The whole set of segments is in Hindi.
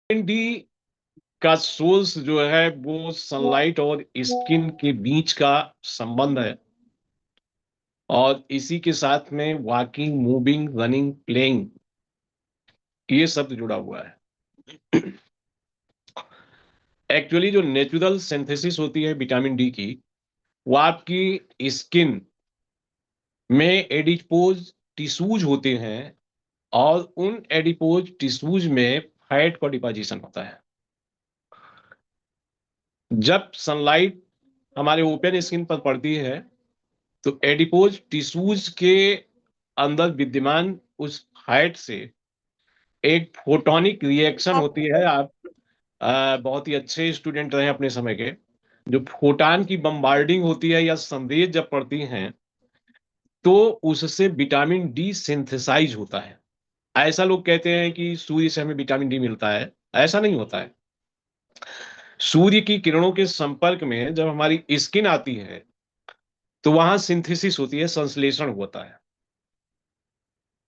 डी का सोर्स जो है वो सनलाइट और स्किन के बीच का संबंध है, और इसी के साथ में वॉकिंग, मूविंग, रनिंग, प्लेइंग, ये शब्द जुड़ा हुआ है। एक्चुअली जो नेचुरल सिंथेसिस होती है विटामिन डी की, वो आपकी स्किन में एडिपोज टिश्यूज होते हैं, और उन एडिपोज टिश्यूज में फैट का डिपोजिशन होता है। जब सनलाइट हमारे ओपन स्किन पर पड़ती है तो एडिपोज टिश्यूज के अंदर विद्यमान उस फैट से एक फोटोनिक रिएक्शन होती है। आप बहुत ही अच्छे स्टूडेंट रहे अपने समय के। जो फोटान की बम्बार्डिंग होती है या संदेश जब पड़ती हैं, तो उससे विटामिन डी सिंथेसाइज होता है। ऐसा लोग कहते हैं कि सूर्य से हमें विटामिन डी मिलता है, ऐसा नहीं होता है। सूर्य की किरणों के संपर्क में जब हमारी स्किन आती है तो वहां सिंथेसिस होती है, संश्लेषण होता है।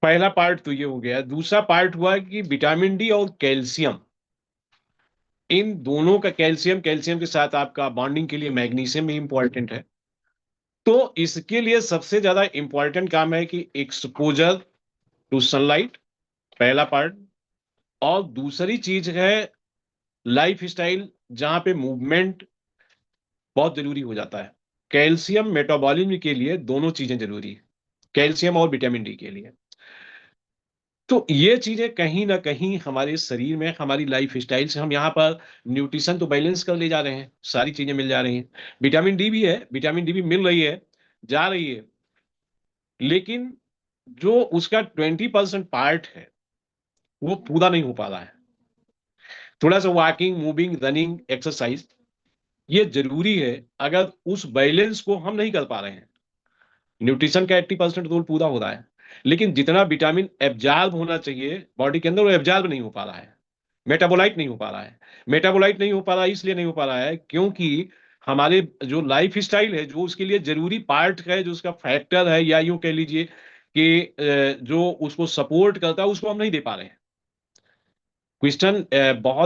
पहला पार्ट तो ये हो गया। दूसरा पार्ट हुआ कि विटामिन डी और कैल्शियम, इन दोनों का, कैल्शियम कैल्शियम के साथ आपका बॉन्डिंग के लिए मैग्नीशियम भी इंपॉर्टेंट है। तो इसके लिए सबसे ज्यादा इंपॉर्टेंट काम है कि एक्सपोजर टू सनलाइट, पहला पार्ट। और दूसरी चीज है लाइफ स्टाइल, जहां पे मूवमेंट बहुत जरूरी हो जाता है। कैल्शियम मेटाबॉलिज्म के लिए दोनों चीजें जरूरी है, कैल्शियम और विटामिन डी के लिए। तो ये चीजें कहीं ना कहीं हमारे शरीर में, हमारी लाइफ स्टाइल से, हम यहाँ पर न्यूट्रिशन तो बैलेंस कर ले जा रहे हैं, सारी चीजें मिल जा रही हैं। विटामिन डी भी है, विटामिन डी भी मिल रही है, जा रही है, लेकिन जो उसका 20% पार्ट है वो पूरा नहीं हो पा रहा है। थोड़ा सा वॉकिंग, मूविंग, रनिंग, एक्सरसाइज ये जरूरी है। अगर उस बैलेंस को हम नहीं कर पा रहे हैं, न्यूट्रिशन का 80% रोल पूरा हो रहा है, लेकिन जितना विटामिन एब्जॉर्ब होना चाहिए बॉडी के अंदर, वो एब्जॉर्ब नहीं हो पा रहा है। मेटाबोलाइट नहीं हो पा रहा है। मेटाबोलाइट नहीं हो पा रहा है, इसलिए नहीं हो पा रहा है क्योंकि हमारे जो लाइफ स्टाइल है, जो उसके लिए जरूरी पार्ट है, जो उसका फैक्टर है, या यूं कह लीजिए कि जो उसको सपोर्ट करता है, उसको हम नहीं दे पा रहे हैं। क्वेश्चन बहुत